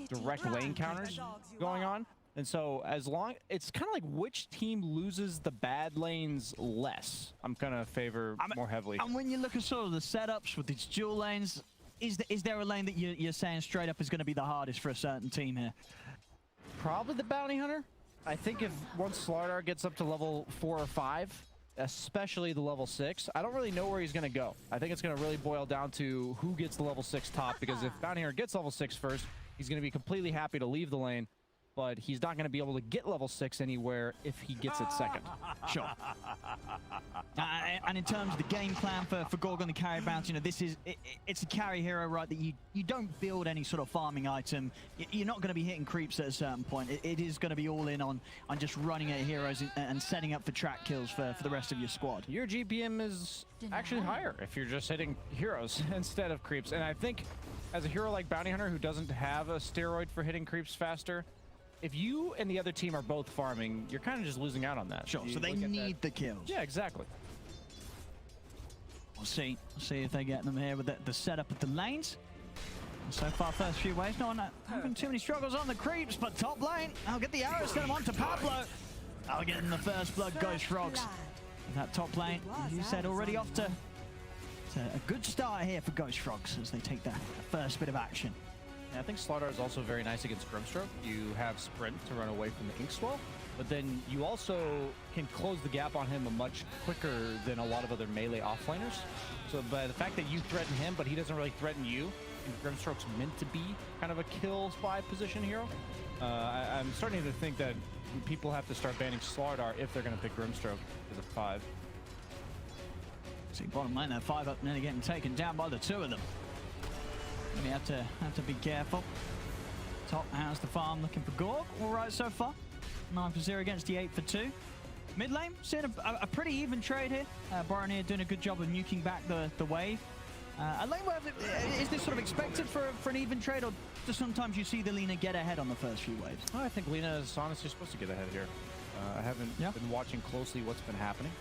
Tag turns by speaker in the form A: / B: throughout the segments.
A: direct lane counters going on. And so as long, it's kind of like which team loses the bad lanes less. I'm going to favor more heavily.
B: And when you look at sort of the setups with these dual lanes, is there a lane that you're saying straight up is going to be the hardest for a certain team here?
A: Probably the Bounty Hunter. I think if once Slardar gets up to level 4 or 5, especially the level 6, I don't really know where he's going to go. I think it's going to really boil down to who gets the level 6 top, because if Bounty Hunter gets level 6 first, he's going to be completely happy to leave the lane, but he's not going to be able to get level 6 anywhere if he gets it second.
B: Sure. And in terms of the game plan for Gorgc on the carry bounce, you know, it's a carry hero, right, that you don't build any sort of farming item. You're not going to be hitting creeps at a certain point. It is going to be all in on just running at heroes and setting up for track kills for the rest of your squad.
A: Your GPM is actually higher if you're just hitting heroes instead of creeps. And I think as a hero like Bounty Hunter, who doesn't have a steroid for hitting creeps faster, if you and the other team are both farming, you're kind of just losing out on that.
B: Sure, so they need the kills.
A: Yeah, exactly.
B: We'll see if they get them here with the setup of the lanes. So far, first few waves, not having too many struggles on the creeps, but top lane, I'll get the arrows, send them on to Pablo. I'll get in the first blood, Ghost Frogs. That top lane, as you said, already off to a good start here for Ghost Frogs as they take that first bit of action.
A: I think Slardar is also very nice against Grimstroke. You have Sprint to run away from the Ink Swell, but then you also can close the gap on him much quicker than a lot of other melee offlaners. So by the fact that you threaten him, but he doesn't really threaten you, and Grimstroke's meant to be kind of a kill spy position hero, I'm starting to think that people have to start banning Slardar if they're going to pick Grimstroke as a 5.
B: See, bottom lane, that 5 up, nearly getting taken down by the 2 of them. We have to be careful. Top has the farm looking for Gorgc. All right so far. 9 for 0 against the 8 for 2. Mid lane, seeing a pretty even trade here. BoraNija doing a good job of nuking back the wave. A lane wave, is this sort of expected for an even trade, or just sometimes you see the Lina get ahead on the first few waves?
A: I think Lina is honestly supposed to get ahead here. I haven't been watching closely what's been happening,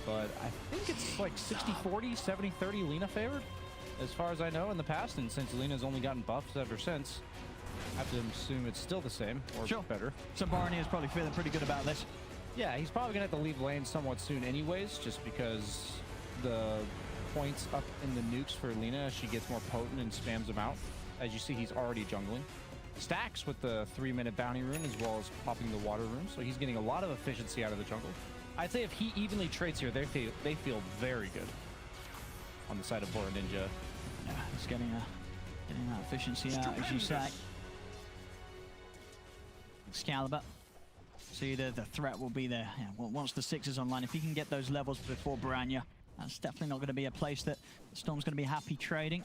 A: but I think it's like 60-40, 70-30 Lina favored, as far as I know in the past, and since Lina's only gotten buffs ever since, I have to assume it's still the same, or better.
B: So BoraNija is probably feeling pretty good about this.
A: Yeah, he's probably going to have to leave lane somewhat soon anyways, just because the points up in the nukes for Lina as she gets more potent and spams them out. As you see, he's already jungling. Stacks with the 3-minute bounty rune as well as popping the water rune, so he's getting a lot of efficiency out of the jungle. I'd say if he evenly trades here, they feel very good on the side of BoraNija.
B: Yeah, he's getting that efficiency out, as you say. Xcalibur. See, the threat will be there. Yeah, well, once the 6 is online, if he can get those levels before BoraNija, that's definitely not going to be a place that Storm's going to be happy trading.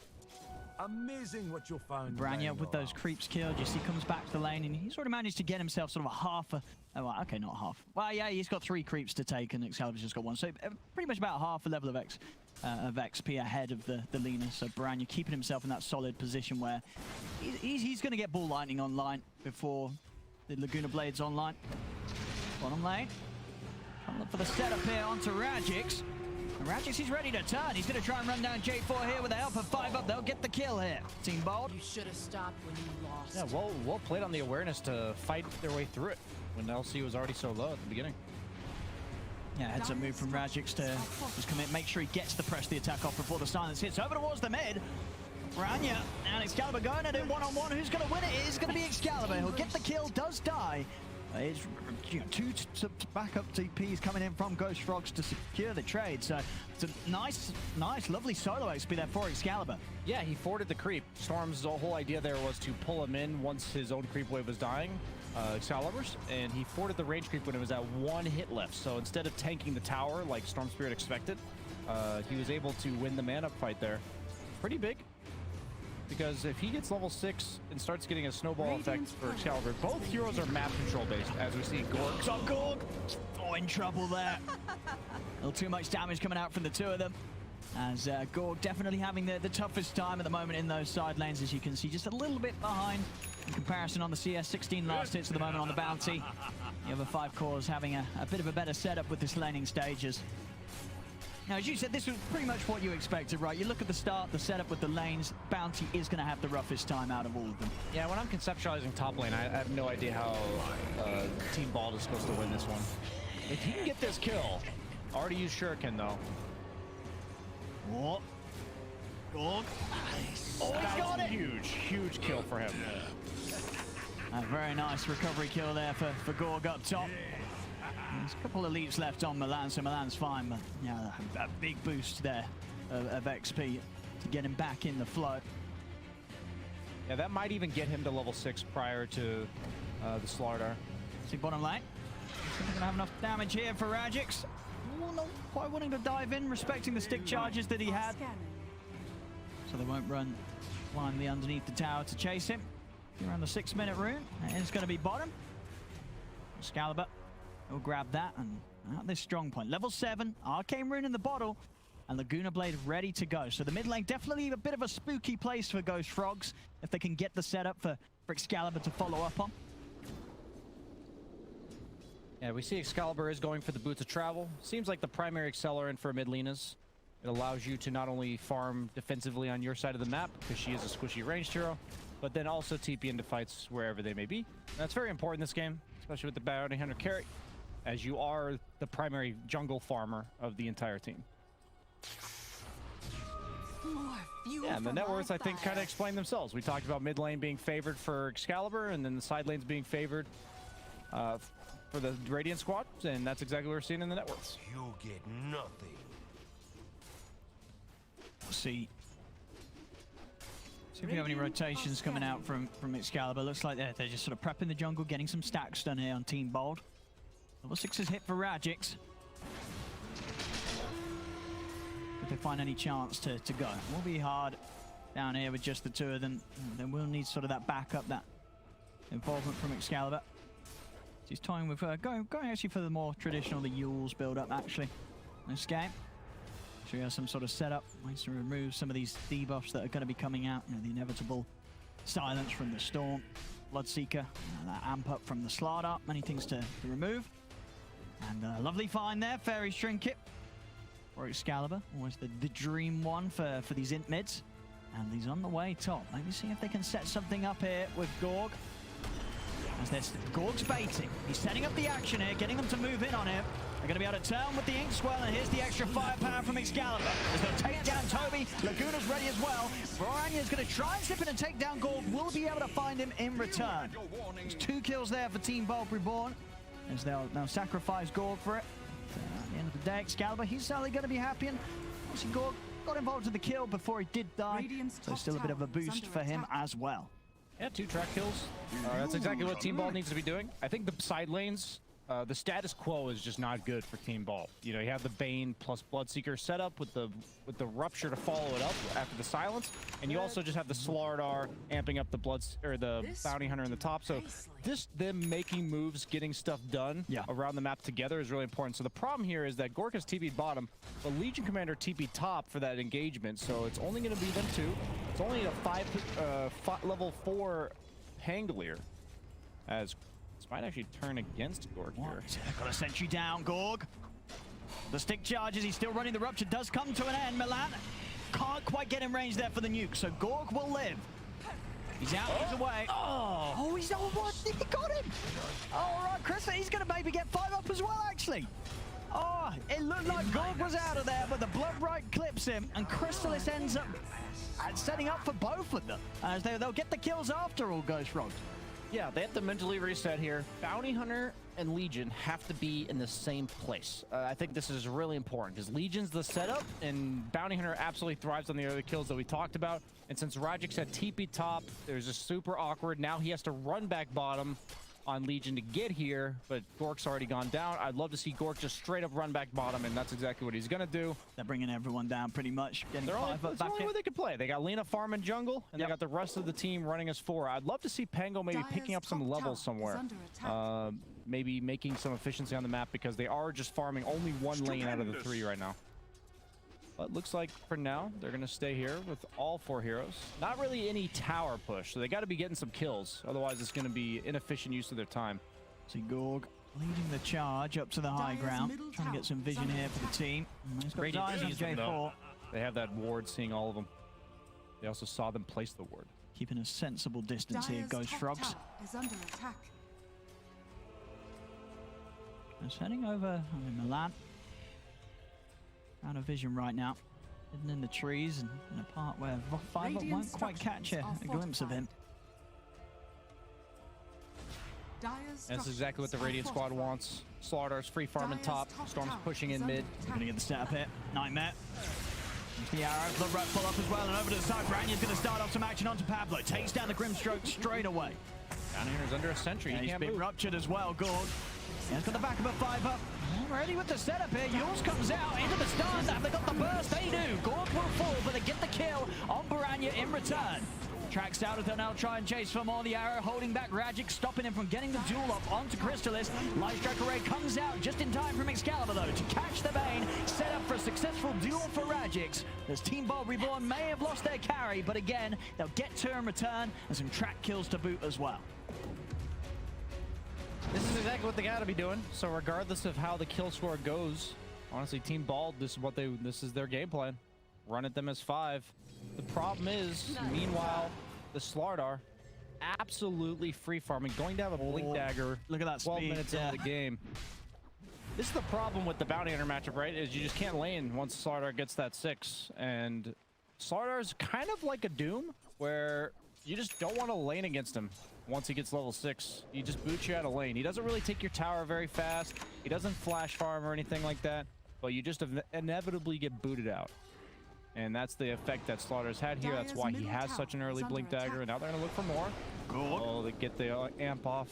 C: Amazing what you'll find.
B: BoraNija with those creeps killed, you see, comes back to the lane, and he's already managed to get himself sort of a half a... Oh, well, okay, not half. Well, yeah, he's got 3 creeps to take, and Xcalibur's just got 1. So pretty much about half a level of XP ahead of the Lina. So BoraNija keeping himself in that solid position where he's going to get Ball Lightning online before the Laguna Blade's online. Bottom lane. Trying to look for the setup here onto Rajjix. And Rajjix, he's ready to turn. He's going to try and run down J4 here with the help of 5 up. They'll get the kill here. Team Bold.
D: You should have stopped when you lost.
A: Yeah, well played on the awareness to fight their way through it when LC was already so low at the beginning.
B: Yeah, heads up move from Rajjix to just commit, make sure he gets the press the attack off before the silence hits. Over towards the mid. BoraNija and Xcalibur going at it one-on-one. Who's going to win it? It is going to be Xcalibur. He'll get the kill, does die. It's 2 backup TPs coming in from Ghost Frogs to secure the trade. So it's a nice, lovely solo XP there for Xcalibur.
A: Yeah, he forwarded the creep. Storm's whole idea there was to pull him in once his own creep wave was dying, Xcalibur's, and he forwarded the range creep when it was at 1 hit left. So instead of tanking the tower like Storm Spirit expected, he was able to win the man-up fight there. Pretty big. Because if he gets level 6 and starts getting a snowball effect for Xcalibur, both heroes are map control based, as we see Gorgc.
B: Up Gorgc! Oh, in trouble there. A little too much damage coming out from the 2 of them. As Gorgc definitely having the toughest time at the moment in those side lanes, as you can see, just a little bit behind in comparison on the CS. 16 last hits at the moment on the bounty. The other 5 cores having a bit of a better setup with this laning stages. Now, as you said, this was pretty much what you expected, right? You look at the start, the setup with the lanes, Bounty is going to have the roughest time out of all of them.
A: Yeah, when I'm conceptualizing top lane, I have no idea how Team Bald is supposed to win this one. If he can get this kill, already used Shuriken though.
B: Oh, Gorg. Oh, he's got it!
A: Huge kill for him.
B: A very nice recovery kill there for Gorg up top. There's a couple of leaps left on MiLAN, so MiLAN's fine, but yeah, a big boost there of XP to get him back in the flow.
A: Yeah, that might even get him to level 6 prior to the slaughter.
B: See bottom lane. He's gonna have enough damage here for Rajjix. Oh, not quite wanting to dive in, respecting the stick charges that he had. So they won't climb the underneath the tower to chase him. Around the 6-minute rune, and it's going to be bottom. Xcalibur will grab that and at this strong point. Level 7, Arcane Rune in the bottle, and Laguna Blade ready to go. So the mid lane definitely a bit of a spooky place for Ghost Frogs if they can get the setup for Xcalibur to follow up on.
A: Yeah, we see Xcalibur is going for the Boots of Travel. Seems like the primary accelerant for mid laners. It allows you to not only farm defensively on your side of the map, because she is a squishy ranged hero, but then also TP into fights wherever they may be. And that's very important in this game, especially with the Bounty Hunter carry, as you are the primary jungle farmer of the entire team. Yeah, and the net worths, I think, kind of explain themselves. We talked about mid lane being favored for Xcalibur, and then the side lanes being favored for the Radiant squad, and that's exactly what we're seeing in the net worths.
E: You get nothing.
B: See if we have any rotations coming out from Xcalibur. Looks like they're just sort of prepping the jungle, getting some stacks done here on Team Bold. Level 6 is hit for Rajjix. If they find any chance to go. It will be hard down here with just the two of them. They will need sort of that backup, that involvement from Xcalibur. He's toying with going actually for the more traditional, the Yules build up actually in this game. So he has some sort of setup, ways to remove some of these debuffs that are going to be coming out. You know, the inevitable silence from the Storm, Bloodseeker, that amp up from the Slardar, many things to remove. And a lovely find there, Fairy's Trinket for Xcalibur, always the dream one for these int mids. And he's on the way top. Maybe see if they can set something up here with Gorg. As Gorg's baiting. He's setting up the action here, getting them to move in on him. They're going to be able to turn with the Inkswell, and here's the extra firepower from Xcalibur. As they'll take down Tobi, Laguna's ready as well. BoraNija is going to try and slip in and take down Gorg. Will be able to find him in return. There's 2 kills there for Team Bold Reborn, as they'll now sacrifice Gorg for it. At the end of the day, Xcalibur, he's certainly going to be happy, and obviously Gorg got involved in the kill before he did die, so still a bit of a boost for him as well.
A: Yeah, 2 track kills. That's exactly what Team Ball needs to be doing. I think the side lanes, the status quo is just not good for Team Ball. You know, you have the Bane plus Bloodseeker set up with the Rupture to follow it up after the silence, and you also just have the Slardar amping up the Bounty Hunter in the top. So them making moves, getting stuff done around the map together is really important. So the problem here is that Gorgc has TP'd bottom, but Legion Commander TP'd top for that engagement. So it's only going to be them 2. It's only a level 4 Pangolier, as this might actually turn against Gorgc here.
B: Got a sentry down, Gorg. The stick charges, he's still running. The Rupture does come to an end. MiLAN can't quite get in range there for the nuke, so Gorg will live. He's out, he's away. Oh, he's not what? He got him. Oh, all right, Chris, he's going to maybe get 5 up as well, actually. Oh, it looked like Gorg was out of there, but the Blood Right clips him, and Crystallis ends up setting up for both of them, as they'll get the kills after all, Ghost Frogs.
A: Yeah, they have to mentally reset here. Bounty Hunter and Legion have to be in the same place. I think this is really important because Legion's the setup, and Bounty Hunter absolutely thrives on the other kills that we talked about. And since Rajjix had TP top, there's just super awkward. Now he has to run back bottom on Legion to get here, but Gorg's already gone down. I'd love to see Gorgc just straight up run back bottom, and that's exactly what he's gonna do.
B: They're bringing everyone down pretty much. Getting 5
A: that's the only way they could play. They got Lena farming jungle, and they got the rest of the team running as 4. I'd love to see Pango maybe picking up some levels somewhere. Maybe making some efficiency on the map, because they are just farming only 1 lane out of the 3 right now. But looks like for now, they're going to stay here with all 4 heroes. Not really any tower push, so they got to be getting some kills. Otherwise, it's going to be inefficient use of their time.
B: See Gorg leading the charge up to the high ground. Trying to get some vision here for the team. And he's got
A: Radiant
B: eyes on
A: sees them,
B: J4.
A: though. They have that ward seeing all of them. They also saw them place the ward.
B: Keeping a sensible distance here, Ghost Frogs.
D: Is under attack.
B: Just heading over, MiLAN. Out of vision right now. Hidden in the trees and in a part where Five won't quite catch a glimpse of him.
A: That's exactly what the Radiant squad wants. Slaughter's free farming top. Storm's pushing in mid.
B: Gonna get the setup here. Nightmare. The arrow, the red pull up as well, and over to the side. BoraNija's gonna start off some action onto Pablo. Takes down the Grimstroke straight away.
A: Down here's under a sentry.
B: Yeah,
A: he
B: he's
A: can't
B: been
A: move.
B: ruptured as well, Gorgc. He's got the back of a 5-up. Already with the setup here. Yours comes out into the stun. Have they got the burst? They do. Gorgc will fall, but they get the kill on BoraNija in return. Tracks out of the now try and chase for more. The arrow holding back Rajjix, stopping him from getting the duel up onto Crystallis. Light Strike Array comes out just in time from Xcalibur though to catch the Bane, set up for a successful duel for Rajjix. As Team Bold Reborn may have lost their carry, but again, they'll get to in return and some track kills to boot as well.
A: This is exactly what they gotta be doing. So regardless of how the kill score goes, honestly, Team Bald, this is their game plan. Run at them as 5. The problem is, meanwhile, the Slardar absolutely free farming, going to have a blink dagger.
B: Look at that
A: 12
B: speed,
A: minutes into the game. This is the problem with the bounty hunter matchup, right? Is you just can't lane once Slardar gets that 6, and Slardar is kind of like a Doom, where you just don't want to lane against him. Once he gets level 6, he just boots you out of lane. He doesn't really take your tower very fast. He doesn't flash farm or anything like that, but you just inevitably get booted out. And that's the effect that Slaughter's had here. That's why he has such an early blink dagger, and now they're gonna look for more.
B: Good.
A: Oh, they get the amp off.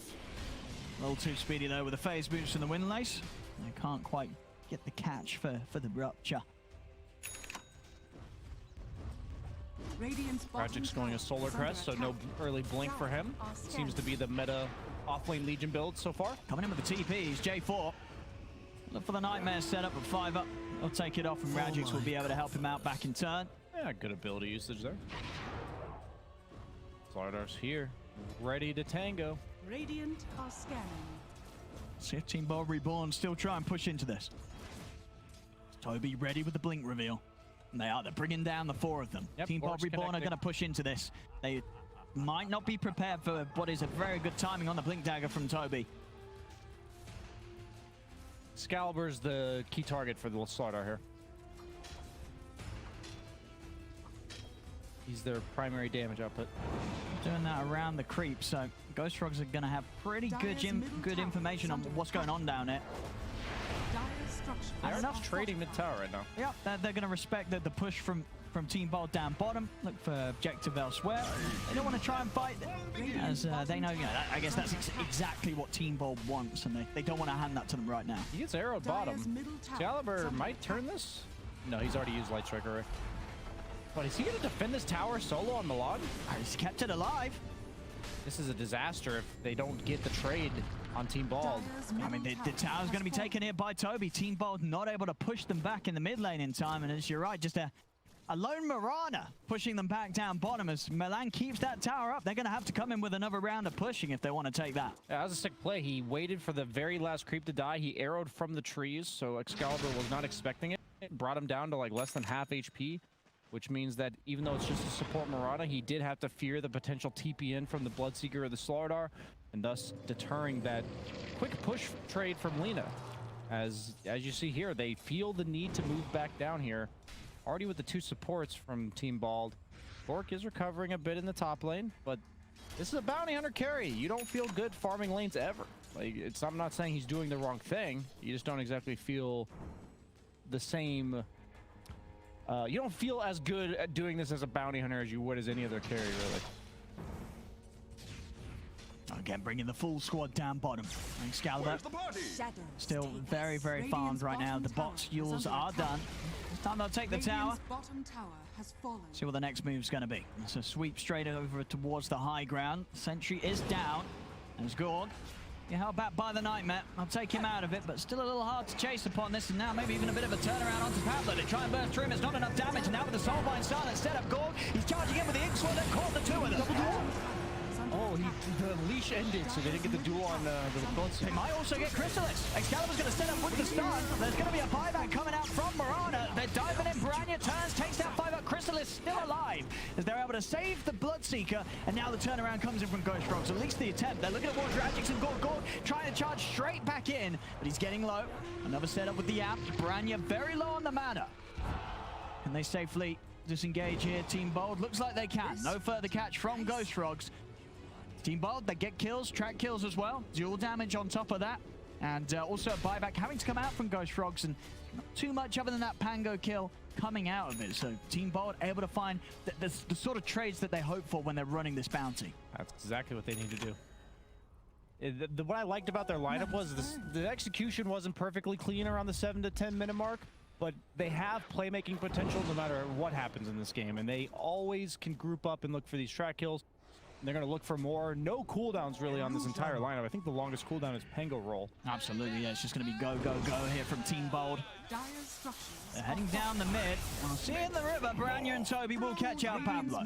B: A little too speedy though with the phase boots and the wind lace. They can't quite get the catch for the rupture.
A: Rajjix going a solar crest, so no early blink for him. Seems to be the meta offlane Legion build so far.
B: Coming in with the TPs, J4. Look for the Nightmare setup at 5-up. He'll take it off and Rajjix will be able to help him out back in turn.
A: Yeah, good ability usage there. Slardar's here, ready to tango.
D: Radiant are scanning.
B: See if Team Bold Reborn still try and push into this. Tobi ready with the blink reveal. And they are. They're bringing down the 4 of them.
A: Yep,
B: Team Bold
A: Gorgc
B: Reborn
A: connected.
B: are going to push into this. They might not be prepared for what is a very good timing on the blink dagger from Tobi.
A: Xcalibur's the key target for the Slardar here. He's their primary damage output.
B: Doing that around the creep, so Ghost Frogs are going to have pretty good information on what's going on down there.
A: They're not trading mid-tower right now.
B: Yep, they're going to respect the push from Team Bold down bottom. Look for objective elsewhere. They don't want to try and fight, as they know, I guess that's exactly what Team Bold wants, and they don't want to hand that to them right now.
A: He gets arrowed bottom. Xcalibur might turn this. No, he's already used Light Strike Array. But is he going to defend this tower solo on MiLAN?
B: He's kept it alive.
A: This is a disaster if they don't get the trade on Team Bald.
B: I mean, the tower's going to be taken here by Tobi. Team Bold not able to push them back in the mid lane in time, and as you're right, just a lone Mirana pushing them back down bottom. As MiLAN keeps that tower up, they're going to have to come in with another round of pushing if they want to take that.
A: Yeah, that was a sick play. He waited for the very last creep to die. He arrowed from the trees, so Xcalibur was not expecting it. It brought him down to like less than half HP, which means that even though it's just a support Mirana, he did have to fear the potential TP in from the Bloodseeker or the Slardar, and thus deterring that quick push trade from Lina. As you see here, they feel the need to move back down here. Already with the 2 supports from Team Bald. Gorgc is recovering a bit in the top lane, but this is a bounty hunter carry. You don't feel good farming lanes ever. Like, I'm not saying he's doing the wrong thing. You just don't exactly feel the same. You don't feel as good at doing this as a bounty hunter as you would as any other carry, really.
B: Again, bringing the full squad down bottom. Xcalibur still very farmed right now. The bots Yules are done. This time they'll take the tower. See what the next move's going to be. It's a sweep straight over towards the high ground. Sentry is down. There's Gorgc. You're held back by the Nightmare. I'll take him out of it, but still a little hard to chase upon this, and now maybe even a bit of a turnaround onto Pablo. They try and burst through him. It's not enough damage, and now with the Soulbind silent set up, Gorgc, he's charging in with the X-Sword that caught the 2 of them.
A: Oh, the leash ended, so they didn't get the duel on the bullets.
B: They might also get Crystallis. Excalibur's going to set up with the stun. There's going to be a buyback coming out from BoraNija. They're diving in. BoraNija turns, takes down 5 up. Crystallis still alive as they're able to save the Bloodseeker. And now the turnaround comes in from Gorgc. At least the attempt. They're looking towards Rajjix and Gorgc, trying to charge straight back in, but he's getting low. Another setup with the amp. BoraNija very low on the mana. Can they safely disengage here? Team Bold looks like they can. No further catch from Gorgc. Team Bold, they get kills, track kills as well. Dual damage on top of that. And also a buyback having to come out from Gorgc, and not too much other than that Pango kill coming out of it. So Team Bold able to find the sort of trades that they hope for when they're running this bounty.
A: That's exactly what they need to do. What I liked about their lineup was the execution wasn't perfectly clean around the 7 to 10 minute mark, but they have playmaking potential no matter what happens in this game, and they always can group up and look for these track kills. They're going to look for more. No cooldowns really on this entire lineup. I think the longest cooldown is Pango roll.
B: Absolutely, yeah. It's just going to be go, go, go here from Team Bold. They're heading down the mid. We'll see in the river. BoraNija and Tobi will catch out Pablo.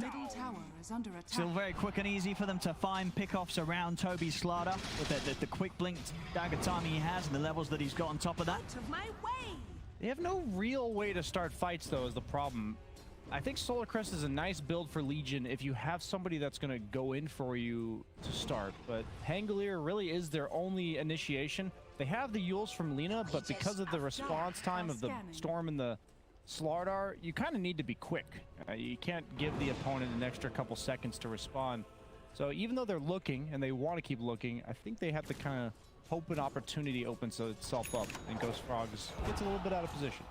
B: Still very quick and easy for them to find pickoffs around Tobi's Slaughter with the quick blink dagger timing he has and the levels that he's got on top of that.
A: They have no real way to start fights, though, is the problem. I think Solar Crest is a nice build for Legion if you have somebody that's going to go in for you to start, but Xcalibur really is their only initiation. They have the Yules from Lina, but because of the response time of the Storm and the Slardar, you kind of need to be quick. You can't give the opponent an extra couple seconds to respond. So even though they're looking, and they want to keep looking, I think they have to kind of hope an opportunity opens itself up, and Ghost Frogs gets a little bit out of position.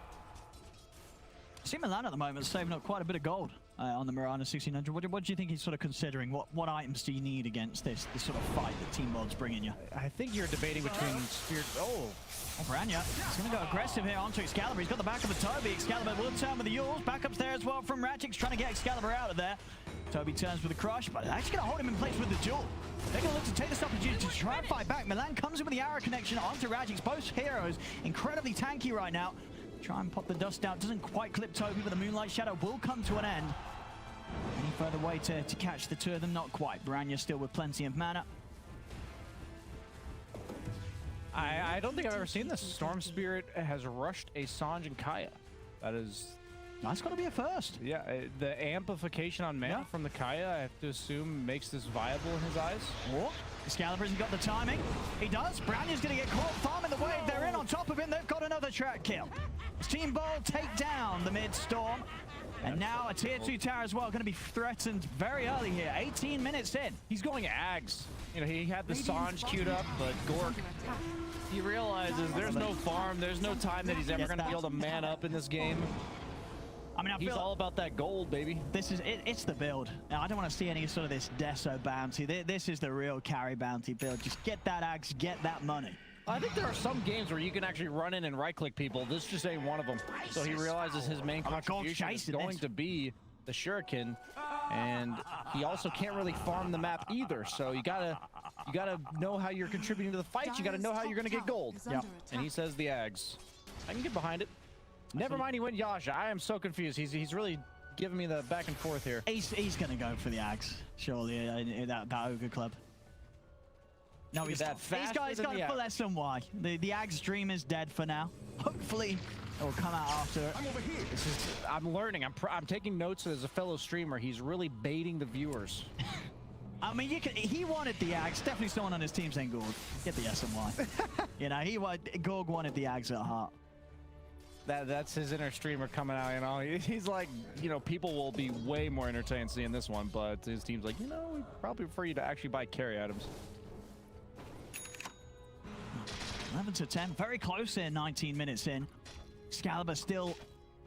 B: See MiLAN at the moment saving up quite a bit of gold on the MiLAN 1600. What do you think he's sort of considering? What items do you need against this sort of fight that Team Bold's bringing you?
A: I think you're debating between Spirit... Oh,
B: BoraNija is going to go aggressive here onto Xcalibur. He's got the back of the Tobi. Xcalibur will turn with the Yules. Backups there as well from Rajjix, trying to get Xcalibur out of there. Tobi turns with the crush, but actually going to hold him in place with the duel. They're going to look to take this opportunity to try and fight back. MiLAN comes in with the arrow connection onto Rajjix. Both heroes incredibly tanky right now. Try and pop the dust out. Doesn't quite clip Tobi, but the Moonlight Shadow will come to an end. Any further way to catch the two of them? Not quite. BoraNija still with plenty of mana.
A: I don't think I've ever seen this. Storm Spirit has rushed a Sange and Kaya.
B: That's got to be a first.
A: Yeah, the amplification on mana from the Kaya, I have to assume, makes this viable in his eyes.
B: Oh, Xcalibur hasn't got the timing. He does. BoraNija's going to get caught farming the wave. They're in on top of him. They've got another track kill. Team Bold take down the mid-storm. And now a tier 2 tower as well, going to be threatened very early here. 18 minutes in.
A: He's going Ags. You know, he had the Sange queued up, but Gorgc, he realizes there's no farm, there's no time that he's ever going to be able to man up in this game.
B: I mean,
A: he's all about that gold, baby.
B: This is it's the build. Now, I don't want to see any sort of this Deso bounty. This is the real carry bounty build. Just get that Ags, get that money.
A: I think there are some games where you can actually run in and right-click people. This just ain't one of them. So he realizes his main contribution is going to be the Shuriken, and he also can't really farm the map either. So you gotta know how you're contributing to the fight. You gotta know how you're gonna get gold.
B: Yep.
A: And he says the Ags. I can get behind it. Never mind, he went Yasha. I am so confused. He's really giving me the back and forth here.
B: He's gonna go for the Ags, surely, in that Ogre Club. No, he's not. He's got full SMY. The Ags dream is dead for now. Hopefully, it will come out after it.
A: I'm learning. I'm taking notes as a fellow streamer. He's really baiting the viewers.
B: I mean, he wanted the Ags. Definitely someone on his team saying, Gorg, get the SMY. You know, Gorg wanted the Ags at heart.
A: That's his inner streamer coming out, you know. He's like, you know, people will be way more entertained seeing this one, but his team's like, you know, we probably prefer you to actually buy carry items.
B: 11 to 10, very close here, 19 minutes in. Xcalibur still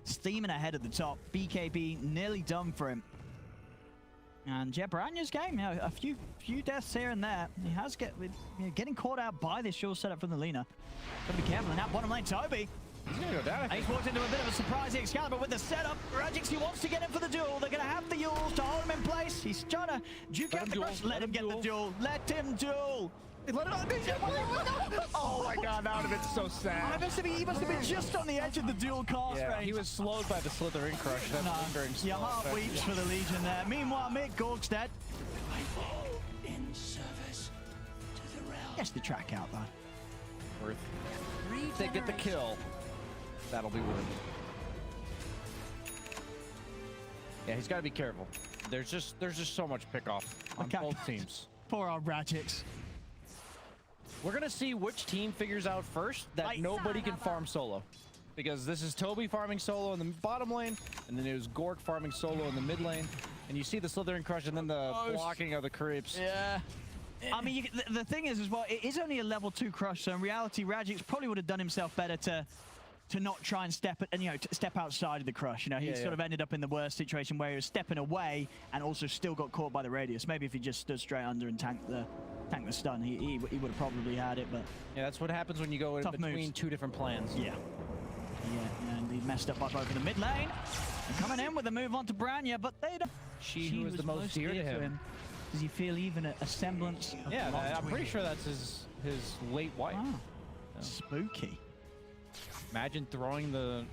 B: steaming ahead at the top. BKB nearly done for him. And yeah, BoraNija's game, you know, a few deaths here and there. He has getting caught out by this short setup from the Lina. Gotta be careful. And now bottom lane, Tobi.
A: He's gonna go down.
B: He's walked into a bit of a surprise here. Xcalibur with the setup. Rajjix, he wants to get in for the duel. They're gonna have the Yules to hold him in place. He's trying to juke out the rush. Let him get the duel. Let him duel.
A: Oh my god, that would have been so sad.
B: He must have been just on the edge of the dual cast range.
A: He was slowed by the Slithering Crush.
B: Your heart weeps for the Legion there. Meanwhile, Gorgc dead. Gets the track out though.
A: Worth. If they get the kill, that'll be worth it. Yeah, he's got to be careful. There's just so much pick off on both teams.
B: Poor old Rajjix.
A: We're gonna see which team figures out first that nobody can farm solo. Because this is Tobi farming solo in the bottom lane, and then it was Gorgc farming solo in the mid lane. And you see the Slithering Crush and then the blocking of the creeps.
B: Yeah. I mean, the thing is as well, it is only a level 2 crush, so in reality, Rajjix probably would have done himself better to not try and step outside of the crush. You know, he sort of ended up in the worst situation where he was stepping away and also still got caught by the radius. Maybe if he just stood straight under and tanked the stun, he would have probably had it. But
A: yeah, that's what happens when you go in between
B: moves.
A: two different plans.
B: Yeah. Yeah, and he messed up by both in the mid lane. And coming in with a move onto BoraNija, but they don't.
A: She was the most dear to him.
B: Does he feel even a semblance of
A: I'm pretty sure that's his late wife.
B: Wow. Spooky.
A: Imagine throwing the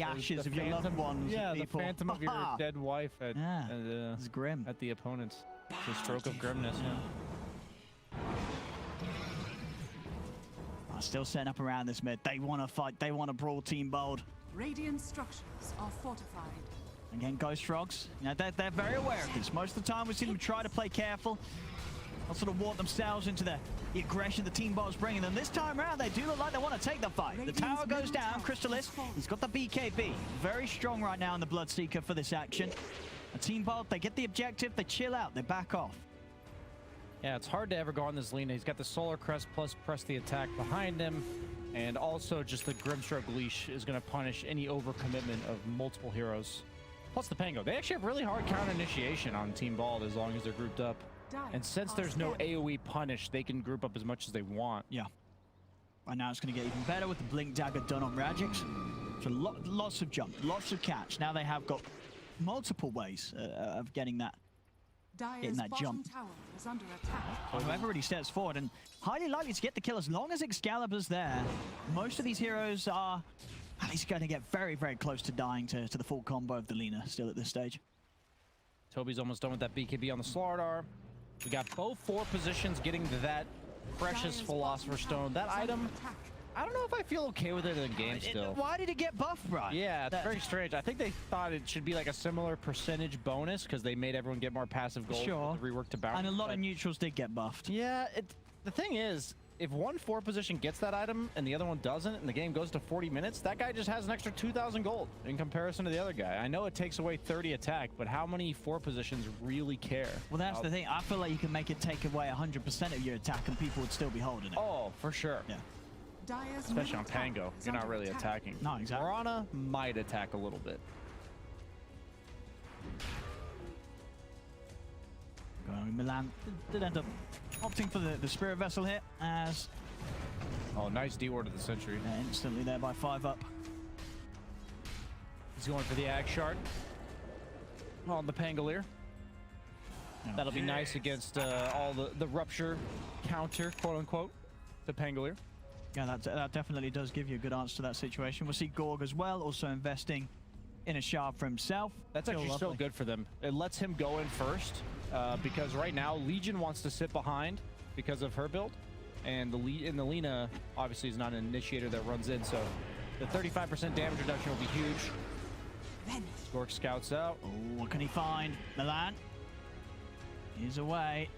B: ashes of your loved ones.
A: Yeah, the phantom of your dead wife at
B: it's grim.
A: at the opponents. It's a stroke of grimness. Yeah.
B: Still setting up around this mid. They want to fight. They want to brawl Team Bold.
D: Radiant structures are fortified.
B: Again, Ghost Frogs. You know, they're very aware of this. Most of the time, we've seen them try to play careful. They'll sort of warp themselves into the aggression the Team Bold's bringing them. This time around, they do look like they want to take the fight. The tower goes down. Crystallis, he's got the BKB. Very strong right now in the Bloodseeker for this action. A Team Bold, they get the objective, they chill out, they back off.
A: Yeah, it's hard to ever go on this Lina. He's got the Solar Crest plus press the attack behind him. And also just the Grimstroke leash is going to punish any overcommitment of multiple heroes. Plus the Pango. They actually have really hard counter initiation on Team Bald as long as they're grouped up. And since there's no AoE punish, they can group up as much as they want.
B: Yeah. Right now it's going to get even better with the Blink Dagger done on Rajjix. So lots of jump, lots of catch. Now they have got multiple ways of getting that. Getting that jump.
D: Tower is under attack.
B: Whoever really steps forward and highly likely to get the kill as long as Xcalibur's there. Most of these heroes are at least going to get very, very close to dying to the full combo of the Lina still at this stage.
A: Tobi's almost done with that BKB on the Slardar. We got both 4 positions getting to that precious Philosopher's Stone. That item, I don't know if I feel okay with it in the game still.
B: Why did it get buffed, right?
A: Yeah, it's very strange. I think they thought it should be like a similar percentage bonus because they made everyone get more passive gold.
B: Sure.
A: Rework to bounce.
B: And a lot of neutrals did get buffed.
A: Yeah, the thing is, if one 4 position gets that item and the other one doesn't, and the game goes to 40 minutes, that guy just has an extra 2,000 gold in comparison to the other guy. I know it takes away 30 attack, but how many 4 positions really care?
B: Well, that's the thing. I feel like you can make it take away 100% of your attack and people would still be holding it.
A: Oh, for sure.
B: Yeah.
A: Especially on Pango, you're not really attacking.
B: No, exactly.
A: BoraNija might attack a little bit.
B: MiLAN did end up opting for the Spirit Vessel here as...
A: Oh, nice D-ward of the Sentry.
B: Instantly there by 5 up.
A: He's going for the Ag Shard on the Pangolier. That'll be nice against all the Rupture counter, quote-unquote, the Pangolier.
B: Yeah, that definitely does give you a good answer to that situation. We'll see Gorgc as well, also investing in a shard for himself.
A: That's actually so good for them. It lets him go in first because right now Legion wants to sit behind because of her build. And the Lina obviously is not an initiator that runs in, so the 35% damage reduction will be huge. Gorgc scouts out.
B: Oh, what can he find? MiLAN. He's away.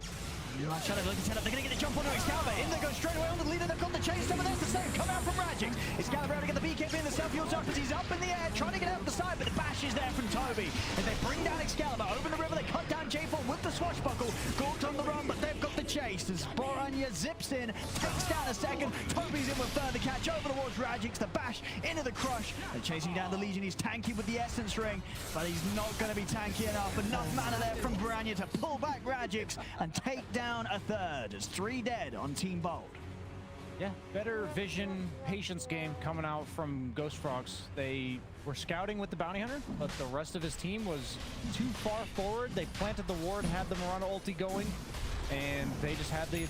B: They're going to get a jump onto Xcalibur. In they go straight away on the leader. They've got the chase. Some of there's the same. Come out from Rajjix. Xcalibur able to get the BKB in the self-heals up as he's up in the air, trying to get out the side, but the bash is there from Tobi. As they bring down Xcalibur over the river, they cut down J4 with the swashbuckle. Gorgc on the run, but they've got the chase as BoraNija zips in, takes down a second. Tobi's in with further catch over towards Rajjix. The bash into the crush. They're chasing down the Legion. He's tanky with the Essence Ring, but he's not going to be tanky enough. Enough mana there from BoraNija to pull back Rajjix and take down a third. There's 3 dead on Team Bold.
A: Yeah, better vision, patience game coming out from Ghost Frogs. They were scouting with the Bounty Hunter, but the rest of his team was too far forward. They planted the ward, had the Mirana ulti going, and they just had the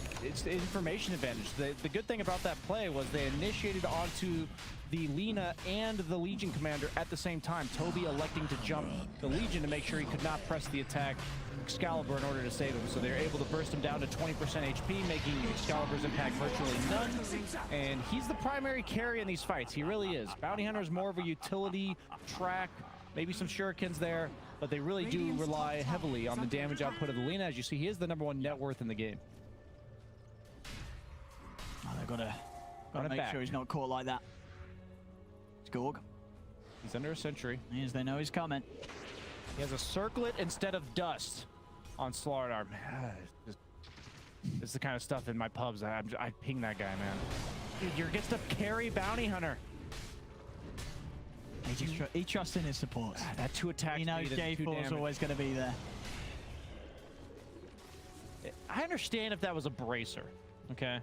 A: information advantage. The good thing about that play was they initiated onto the Lina and the Legion commander at the same time. Tobi electing to jump the Legion to make sure he could not press the attack Xcalibur in order to save him. So they're able to burst him down to 20% HP, making Excalibur's impact virtually none. And he's the primary carry in these fights. He really is. Bounty Hunter is more of a utility track, maybe some shurikens there, but they really do rely heavily on the damage output of the Lina. As you see, he is the #1 net worth in the game.
B: Oh, they've got to make sure he's not caught like that. It's Gorg.
A: He's under a sentry.
B: As they know he's coming.
A: He has a circlet instead of dust on Slardar. This is the kind of stuff in my pubs. I ping that guy, man. Dude, you're gets to carry Bounty Hunter.
B: He trusts in his supports.
A: That 2 attacks.
B: He knows J4 is always going to be there.
A: I understand if that was a bracer, okay?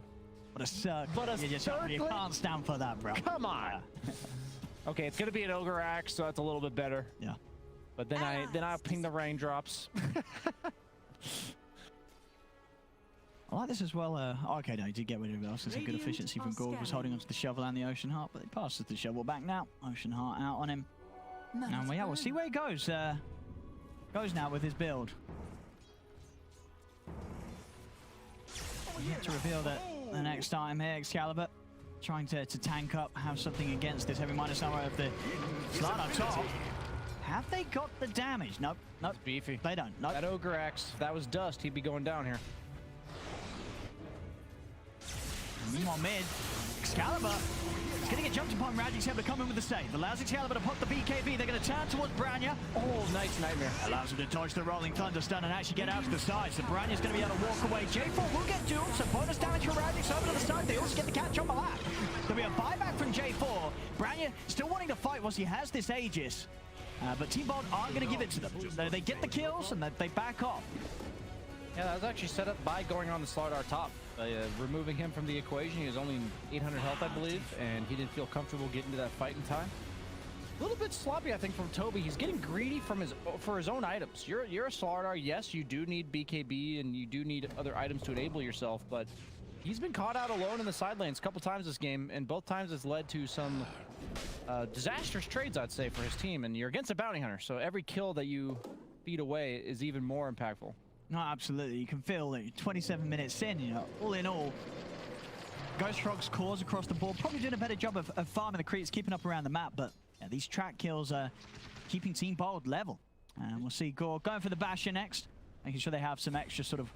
B: But a circle.
A: But a circlet?
B: You can't stand for that, bro.
A: Come on. Okay, it's gonna be an ogre axe, so that's a little bit better.
B: Yeah.
A: But then I ping the raindrops.
B: I like this as well. Okay, no, he did get rid of it. That's a good efficiency from Gorg. Was holding onto the shovel and the Ocean Heart, but he passes the shovel back now. Ocean Heart out on him. And we'll see where he goes. Goes now with his build. To reveal that the next time here, Xcalibur trying to tank up, have something against this heavy minus arrow of the slide on top. Have they got the damage? Nope. Nope.
A: It's beefy.
B: They don't. Nope.
A: That ogre axe, if that was dust, he'd be going down here.
B: Meanwhile, mid, Xcalibur is going to get jumped upon. Rajjix able to come in with the save. Allows Xcalibur to pop the BKB. They're going to turn towards BoraNija.
A: Oh, nice nightmare.
B: Allows him to dodge the rolling thunderstone and actually get out to the side. So BoraNija's going to be able to walk away. J4 will get dueled, so bonus damage for Rajjix over to the side. They also get the catch on the lap. There'll be a buyback from J4. BoraNija still wanting to fight once he has this Aegis. But Team Bold aren't going to give it to them. They get the kills and they back off.
A: Yeah, that was actually set up by going on the Slardar top. Removing him from the equation. He was only 800 health, I believe, and he didn't feel comfortable getting to that fight in time. A little bit sloppy, I think, from Tobi. He's getting greedy for his own items. You're a Slardar. Yes, you do need BKB and you do need other items to enable yourself, but he's been caught out alone in the side lanes a couple times this game, and both times it's led to some disastrous trades, I'd say, for his team. And you're against a bounty hunter, so every kill that you feed away is even more impactful.
B: No, absolutely. You can feel that 27 minutes in, you know, all in all, Ghost Frog's cores across the board, probably doing a better job of farming the creeps, keeping up around the map, but yeah, these track kills are keeping Team Bold level. And we'll see Gorg going for the Basher next, making sure they have some extra sort of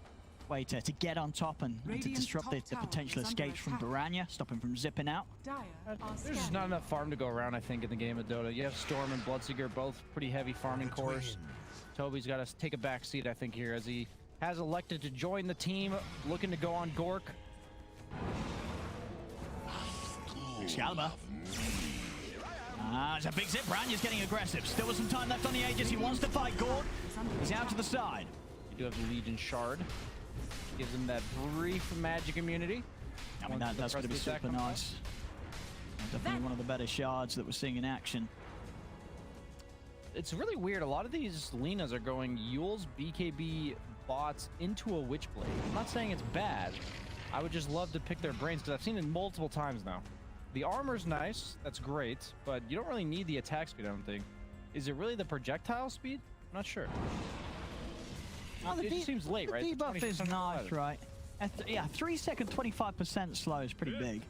B: way to get on top and to disrupt the potential escapes from BoraNija, stop him from zipping out.
A: There's just not enough farm to go around, I think, in the game of Dota. You have Storm and Bloodseeker, both pretty heavy farming cores. Tobi's got to take a back seat, I think, here, as he has elected to join the team, looking to go on Gorgc.
B: Xcalibur. It's a big zip. BoraNija's getting aggressive. Still with some time left on the Aegis. He wants to fight Gorg. He's out to the side.
A: You do have the Legion Shard. Gives him that brief magic immunity.
B: I mean, that's going to be super nice. Definitely one of the better shards that we're seeing in action.
A: It's really weird. A lot of these Linas are going Yule's BKB bots into a Witchblade. I'm not saying it's bad. I would just love to pick their brains because I've seen it multiple times now. The armor's nice. That's great. But you don't really need the attack speed, I don't think. Is it really the projectile speed? I'm not sure.
B: Oh,
A: it just seems late, right?
B: The debuff is nice, right? Yeah, 3 second, 25% slow is pretty big.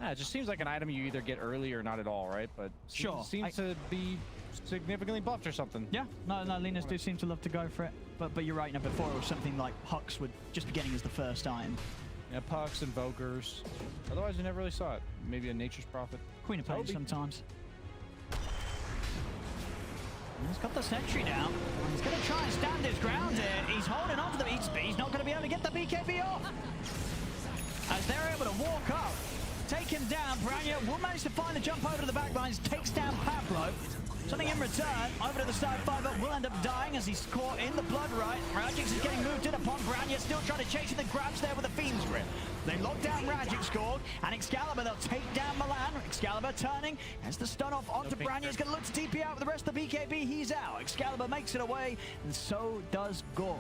A: Yeah, it just seems like an item you either get early or not at all, right? But seems to be significantly buffed or something.
B: Yeah, no, Linas do seem to love to go for it. But you're right, now before it was something like Hux would just be getting as the first item.
A: Yeah, Pucks, Invokers. Otherwise, we never really saw it. Maybe a Nature's Prophet.
B: Queen of Pain sometimes. He's got the sentry down. He's going to try and stand his ground here. He's holding on to the He's not going to be able to get the BKB off. As they're able to walk up, take him down. BoraNija will manage to find the jump over to the back lines, takes down Pablo. Something in return, over to the side, Fiver will end up dying as he's caught in the blood right. Rajjix is getting moved in upon. BoraNija still trying to chase him, the grabs there with a Fiend's Grip. They lock down Rajjix, Gorg, and Xcalibur, they'll take down MiLAN. Xcalibur turning, as the stun off onto BoraNija. He's going to look to TP out with the rest of the BKB. He's out. Xcalibur makes it away, and so does Gorg.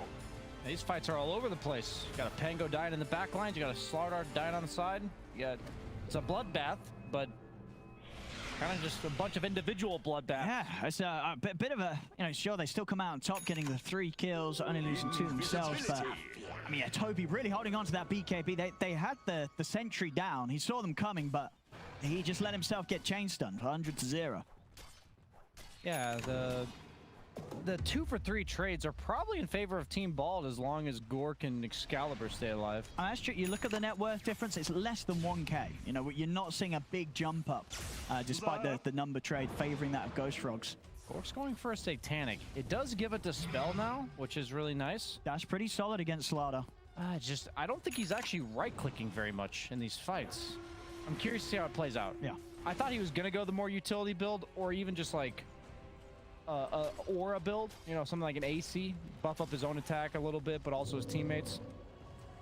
A: These fights are all over the place. You got a Pango dying in the back lines. You got a Slardar dying on the side. You got, it's a bloodbath, but Kind of just a bunch of individual bloodbaths.
B: Yeah, it's a bit of a, sure, they still come out on top, getting the 3 kills, only losing 2 themselves, but, I mean, yeah, Tobi really holding on to that BKB. They had the sentry down. He saw them coming, but he just let himself get chain stunned, 100-0.
A: Yeah, the 2-for-3 trades are probably in favor of Team Bald as long as Gorgc and Xcalibur stay alive.
B: That's true. You look at the net worth difference, it's less than 1K. You're not seeing a big jump up, despite the number trade favoring that of Ghost Frogs.
A: Gorgc's going for a Satanic. It does give it Dispel now, which is really nice.
B: That's pretty solid against Slaughter.
A: I don't think he's actually right-clicking very much in these fights. I'm curious to see how it plays out.
B: Yeah.
A: I thought he was going to go the more utility build, or even just like aura build, something like an AC, buff up his own attack a little bit, but also his teammates.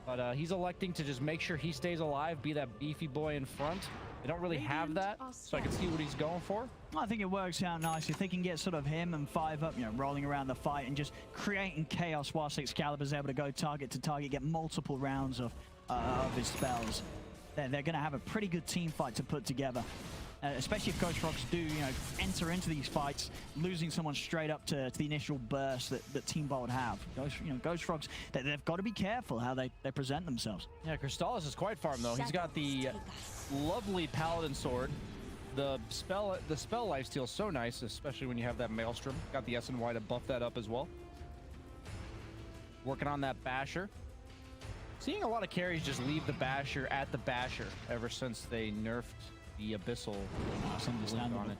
A: But he's electing to just make sure he stays alive, be that beefy boy in front. They don't really have that, so I can see what he's going for.
B: I think it works out nicely. If they can get sort of him and 5 up, rolling around the fight and just creating chaos whilst Excalibur's able to go target to target, get multiple rounds of his spells, they're going to have a pretty good team fight to put together. Especially if Ghost Frogs do, enter into these fights, losing someone straight up to the initial burst that Team Bold have. Ghost Frogs, they've got to be careful how they present themselves.
A: Yeah, Crystallis is quite farm though. He's got the lovely Paladin sword. The spell lifesteal is so nice, especially when you have that Maelstrom. Got the SNY to buff that up as well. Working on that Basher. Seeing a lot of carries just leave the Basher at the Basher ever since they nerfed the Abyssal on it.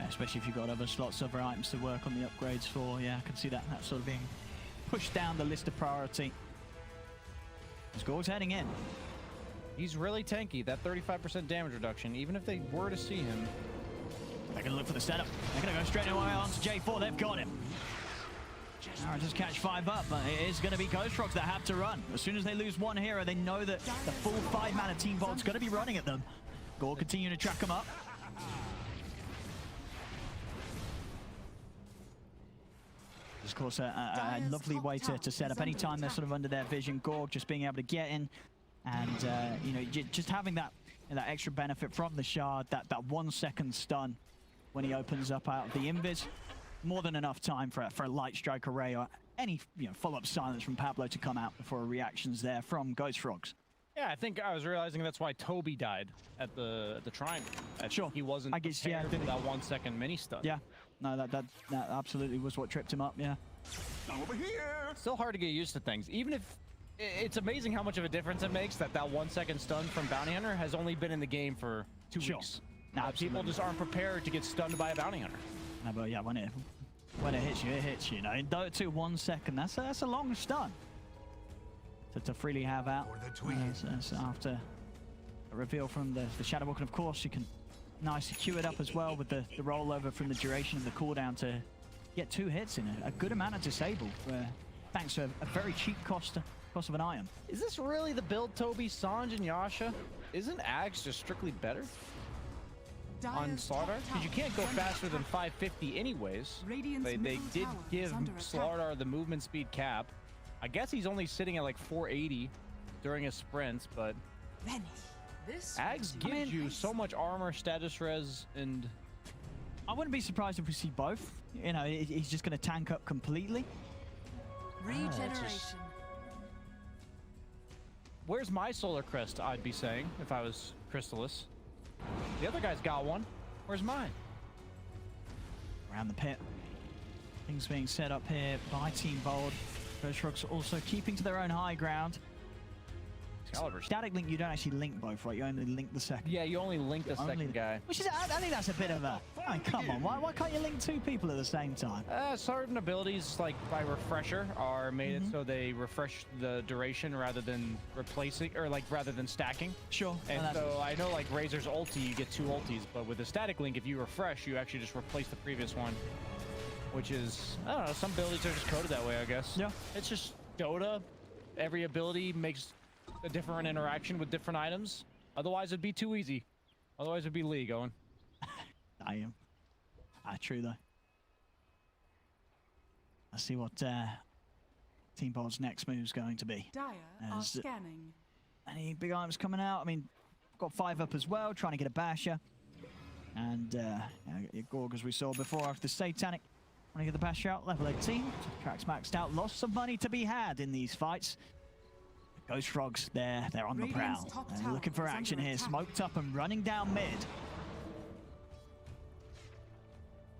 B: Especially if you've got other slots, other items to work on the upgrades for. Yeah, I can see that sort of being pushed down the list of priority. As Gorgc's heading in.
A: He's really tanky. That 35% damage reduction, even if they were to see him.
B: They're going to look for the setup. They're going to go straight away onto J4. They've got him. Just catch 5 up, but it is going to be Ghost Frogs that have to run. As soon as they lose one hero, they know that the full 5-mana Team Bolt's going to be running at them. Gorgc continuing to track them up. Of course, a lovely way to set up. Anytime they're sort of under their vision, Gorgc just being able to get in and, just having that extra benefit from the shard, that 1-second stun when he opens up out of the invis. More than enough time for a light strike array or any follow-up silence from Pablo to come out before reactions there from Ghost Frogs.
A: Yeah, I think I was realizing that's why Tobi died at the triangle.
B: Sure.
A: He wasn't prepared for that 1-second mini stun.
B: Yeah, no, that absolutely was what tripped him up, yeah.
C: Over here!
A: Still hard to get used to things. Even if it's amazing how much of a difference it makes that 1-second stun from Bounty Hunter has only been in the game for 2 weeks. People just aren't prepared to get stunned by a Bounty Hunter.
B: No, but yeah, when it hits you, it hits you. In Dota 2, 1 second, that's a long stun to freely have out. So after a reveal from the Shadow Walk, and of course you can nicely queue it up as well with the rollover from the duration of the cooldown to get 2 hits in a good amount of disable, thanks to a very cheap cost of an item.
A: Is this really the build, Tobi, Sanj, and Yasha? Isn't Ags just strictly better on Slardar? Because you can't go faster than 550 anyways. They did give Slardar the movement speed cap. I guess he's only sitting at like 480 during his sprints, but Ags gives you so much armor, status res, and
B: I wouldn't be surprised if we see both. He's just going to tank up completely.
D: Regeneration.
A: Where's my Solar Crest, I'd be saying, if I was Crystallis. The other guy's got one. Where's mine?
B: Around the pit. Things being set up here by Team Bold. Ghost Frogs also keeping to their own high ground.
A: Excalibur.
B: Static link, you don't actually link both, right? You only link the second.
A: Yeah, you only link the second guy.
B: Which is, I think that's a bit of a... I mean, come on, why can't you link 2 people at the same time?
A: Certain abilities, like by Refresher, are made it so they refresh the duration rather than replacing, or like rather than stacking.
B: Sure.
A: And so I know like Razor's ulti, you get 2 ultis, but with the static link, if you refresh, you actually just replace the previous one. Which is, I don't know, some abilities are just coded that way, I guess.
B: Yeah.
A: It's just Dota. Every ability makes a different interaction with different items. Otherwise, it'd be too easy. Otherwise, it'd be League, Owen.
B: I am. True, though. Let's see what Team Bold's next move's going to be.
D: Dire are scanning.
B: Any big items coming out? I mean, got 5 up as well, trying to get a Basher. And Gorgc, as we saw before, after the Satanic, want to get the Basher out, level 18. Tracks maxed out, lots of money to be had in these fights. Ghost Frogs, they're on the prowl. They're looking for action here, smoked up and running down mid.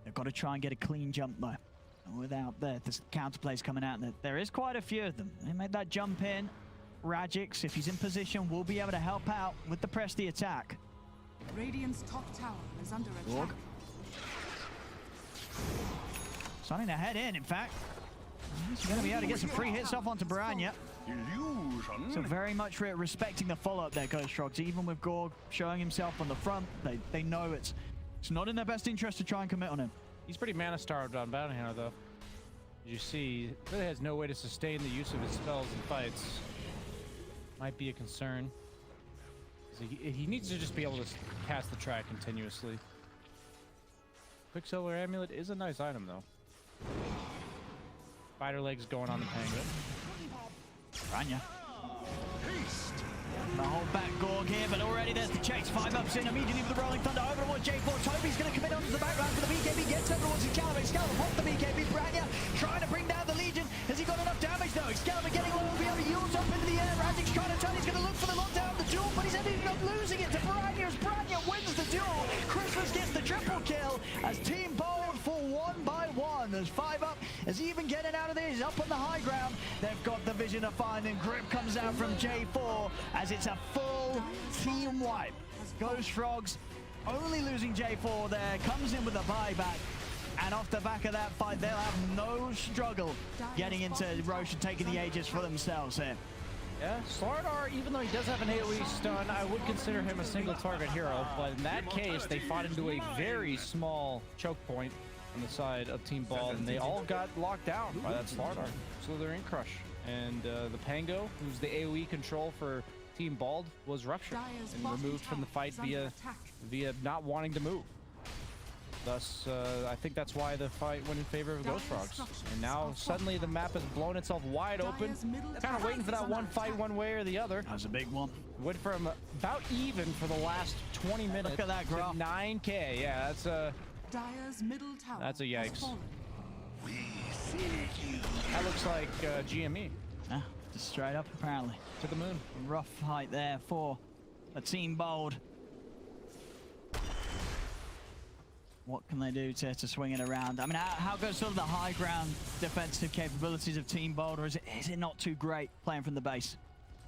B: They've got to try and get a clean jump though. And without the counterplays coming out, there is quite a few of them. They made that jump in. Rajjix, if he's in position, will be able to help out with the press the attack.
D: Radiant's top tower is under attack.
B: Starting to head in fact. He's going to be able to get some free hits off onto BoraNija.
C: Illusion.
B: So very much respecting the follow-up there, Ghost Frogs. Even with Gorgc showing himself on the front, they know it's not in their best interest to try and commit on him.
A: He's pretty mana-starved on Bounty Hunter, though. As you see, really has no way to sustain the use of his spells in fights. Might be a concern. So he needs to just be able to cast the track continuously. Quicksilver Amulet is a nice item, though. Spider legs going on the Pango.
B: BoraNija. The hold back Gorgc here, but already there's the chase. 5 ups in immediately with the Rolling Thunder over towards J4. Tobi's going to commit onto the background for the BKB. Gets over towards Xcalibur. Xcalibur wants the BKB. BoraNija trying to bring down the Legion. Has he got enough damage though? Xcalibur getting low. Will be able to yield up into the air. Rajjix trying to turn. He's going to look for the lockdown of the duel, but he's ended up losing it to BoraNija as BoraNija wins the duel. Crystallis gets the triple kill as Team Bold fall 1 by 1. There's 5 up. Is he even getting out of there? He's up on the high ground. They've got the vision to find, and Grip comes out from J4 as it's a full team wipe. Ghost Frogs only losing J4 there, comes in with a buyback, and off the back of that fight, they'll have no struggle getting into Roche and taking the Aegis for themselves here.
A: Yeah, Slardar, even though he does have an AoE stun, I would consider him a single target hero, but in that case, they fought into a very small choke point on the side of Team Bald, and they all got locked down by that Slardar. So they're in Crush. And the Pango, who's the AoE control for Team Bald, was ruptured and removed from the fight via not wanting to move. Thus, I think that's why the fight went in favor of Ghost Frogs. And now suddenly the map has blown itself wide open. Kind of waiting for that one fight one way or the other.
B: That was a big one.
A: Went from about even for the last 20 minutes.
B: Look at that graph.
A: 9K. Yeah, that's a...
D: Dire's middle tower
A: That's a yikes.
C: We see you.
A: That looks like GME.
B: Yeah, just straight up apparently.
A: To the moon.
B: Rough fight there for a Team Bold. What can they do to swing it around? I mean, how goes sort of the high ground defensive capabilities of Team Bold, or is it not too great playing from the base?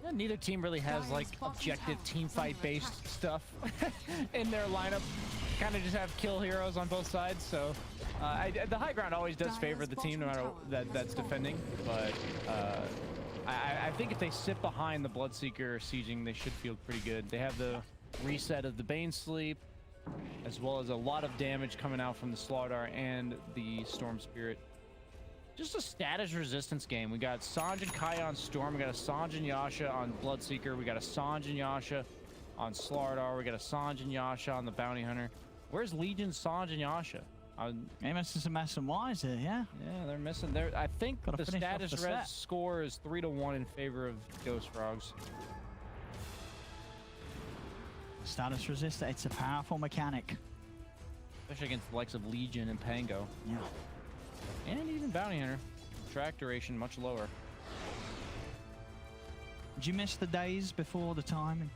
A: Yeah, neither team really has like objective team fight based stuff in their lineup. Kind of just have kill heroes on both sides, so the high ground always does favor the team no matter that's defending, but I think if they sit behind the Bloodseeker sieging, they should feel pretty good. They have the reset of the Bane Sleep, as well as a lot of damage coming out from the Slardar and the Storm Spirit. Just a status resistance game. We got Sanj and Kai on Storm. We got a Sanj and Yasha on Bloodseeker. We got a Sanj and Yasha on Slardar. We got a Sanj and Yasha on the Bounty Hunter. Where's Legion, Sanj, and Yasha?
B: They missing some S and Ys here, yeah?
A: Yeah, they're missing. I think the status res score is 3-1 in favor of Ghost Frogs.
B: Status resist, it's a powerful mechanic.
A: Especially against the likes of Legion and Pango.
B: Yeah.
A: And even Bounty Hunter. Track duration much lower.
B: Did you miss the days before the time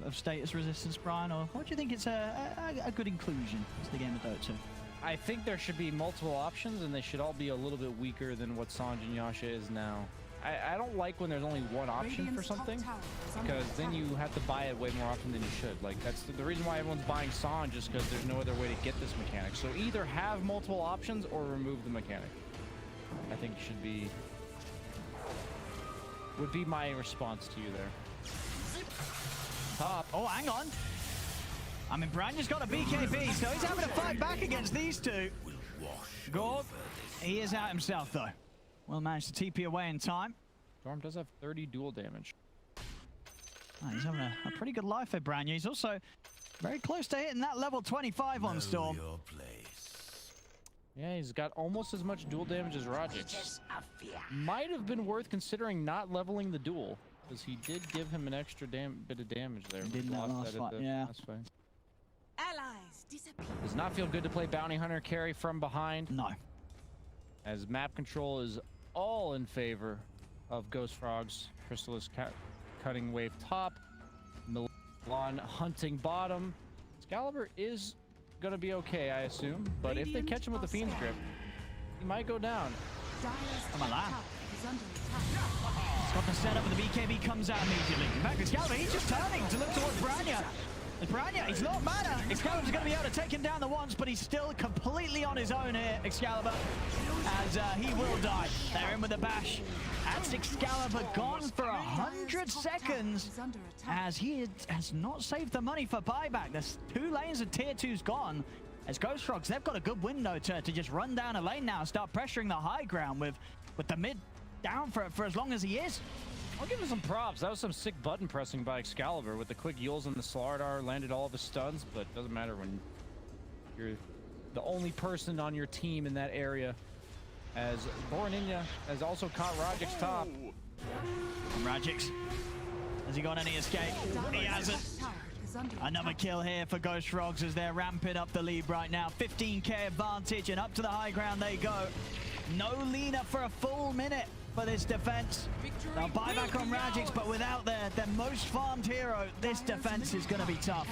B: of status resistance, Brian? Or what do you think it's a good inclusion to the game of Dota 2?
A: I think there should be multiple options, and they should all be a little bit weaker than what Sanj and Yasha is now. I don't like when there's only one option for something, because then you have to buy it way more often than you should. Like, that's the reason why everyone's buying Sanj, just because there's no other way to get this mechanic. So either have multiple options or remove the mechanic. I think should be... would be my response to you there.
B: Top. Oh, hang on. I mean, BoraNija's got a BKB, so he's having to fight back against these two. Gorgc, he is out himself, though. Well managed to TP away in time.
A: Storm does have 30 dual damage.
B: Oh, he's having a pretty good life at BoraNija. He's also very close to hitting that level 25 on Storm.
A: Yeah, he's got almost as much dual damage as Rajjix. Might have been worth considering not leveling the duel, because he did give him an extra bit of damage there.
B: He did in that last fight, yeah.
D: Allies
A: Does not feel good to play Bounty Hunter carry from behind.
B: No.
A: As map control is all in favor of Ghost Frogs. Crystallis cutting wave top. MiLAN hunting bottom. Xcalibur is going to be okay, I assume. But if they catch him with the Fiend's Grip, he might go down.
B: MiLAN. He's got the setup, but the BKB comes out immediately. In fact, Xcalibur, he's just turning to look towards BoraNija. BoraNija, he's low mana. Xcalibur's going to be able to take him down the once, but he's still completely on his own here, Xcalibur, as he will die. They're in with the bash. That's Xcalibur gone for 100 seconds, as he has not saved the money for buyback. There's 2 lanes of tier 2's gone. As Ghost Frogs, they've got a good window to just run down a lane now and start pressuring the high ground with the mid down for as long as he is.
A: I'll give him some props. That was some sick button pressing by Xcalibur with the quick Yules and the Slardar. Landed all of his stuns, but it doesn't matter when you're the only person on your team in that area. As BoraNija has also caught Rajjix top.
B: And Rajjix, has he got any escape? He hasn't. Another kill here for Ghost Frogs as they're ramping up the lead right now. 15k advantage, and up to the high ground they go. No Lina for a full minute for this defense. They'll buy back on Rajjix, but without their most farmed hero, this defense is going to be tough.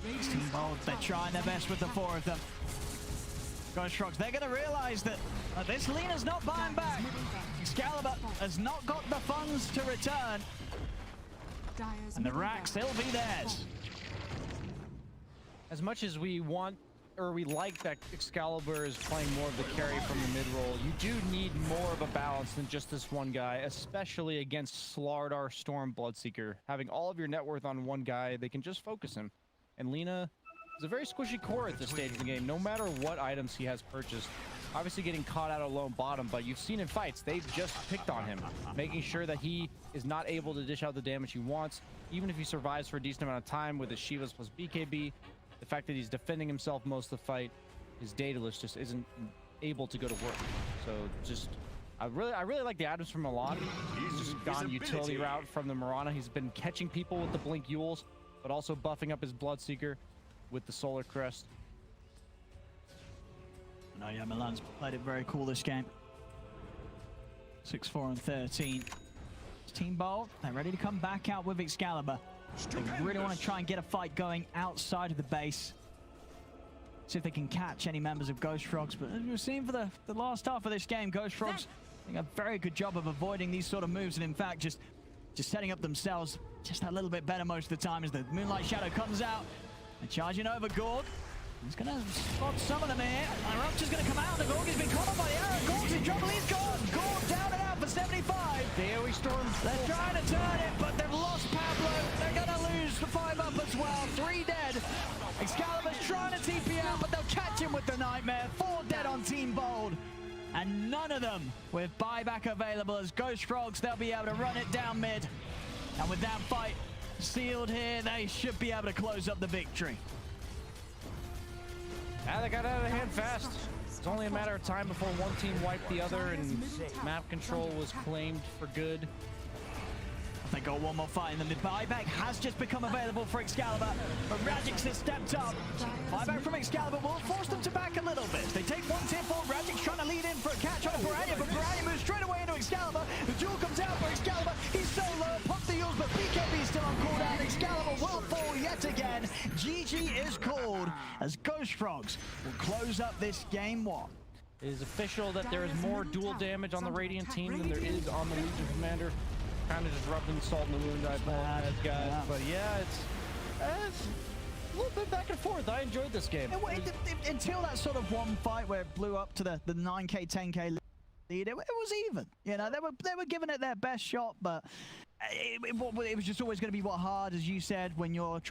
B: Team Bold, they're trying their best with the 4 of them. Ghost Frogs, they're going to realize that this Lina's not buying back. Xcalibur has not got the funds to return. And the racks, they'll be theirs.
A: As much as we want, or we like that Xcalibur is playing more of the carry from the mid-roll, you do need more of a balance than just this one guy, especially against Slardar, Storm, Bloodseeker. Having all of your net worth on one guy, they can just focus him. And Lina is a very squishy core at this stage of the game, no matter what items he has purchased. Obviously getting caught out alone bottom, but you've seen in fights, they've just picked on him, making sure that he is not able to dish out the damage he wants. Even if he survives for a decent amount of time with his Shivas plus BKB, the fact that he's defending himself most of the fight, his Daedalus just isn't able to go to work. So just, I really like the items from MiLAN. He's just gone utility route from the Mirana. He's been catching people with the Blink Yules, but also buffing up his Bloodseeker with the Solar Crest.
B: No, yeah, MiLAN's played it very cool this game. 6-4 and 13. It's Team Bold, they're ready to come back out with Xcalibur. They really want to try and get a fight going outside of the base. See if they can catch any members of Ghost Frogs. But as we've seen for the last half of this game, Ghost Frogs doing a very good job of avoiding these sort of moves, and in fact just setting up themselves just a little bit better most of the time as the Moonlight Shadow comes out and charging over Gorg. He's going to spot some of them here. Rajjix is going to come out. The Gorg has been caught up by the arrow. Gorg's in trouble. He's gone. Gorg down and out for 75.
A: The AoE Storm.
B: They're trying to turn it, but they've lost Pablo. They're going to lose the 5 up as well. 3 dead. Excalibur's trying to TP out, but they'll catch him with the Nightmare. 4 dead on Team Bold. And none of them with buyback available as Ghost Frogs. They'll be able to run it down mid. And with that fight sealed here, they should be able to close up the victory.
A: They got out of hand fast. It's only a matter of time before one team wiped the other and map control was claimed for good.
B: They got one more fight, and then the buyback has just become available for Xcalibur, but Rajjix has stepped up. Buyback from Xcalibur will force them to back a little bit. They take one tier 4, Rajjix trying to lead in for a catch on BoraNija, but BoraNija moves straight away into Xcalibur. The duel comes out for Xcalibur. He's so low, pop the heals, but BKB is still on cooldown. Xcalibur will fall yet again. GG is called as Ghost Frogs will close up this game 1.
A: It is official that there is more dual damage on the Radiant team than there is on the Legion Commander. Kind of just rubbing salt in the wound, I apologize, guys. Yeah. But yeah, it's a little bit back and forth. I enjoyed this game.
B: Until that sort of one fight where it blew up to the 9k, 10k lead, it was even. You know, they were giving it their best shot, but it was just always going to be hard, as you said, when you're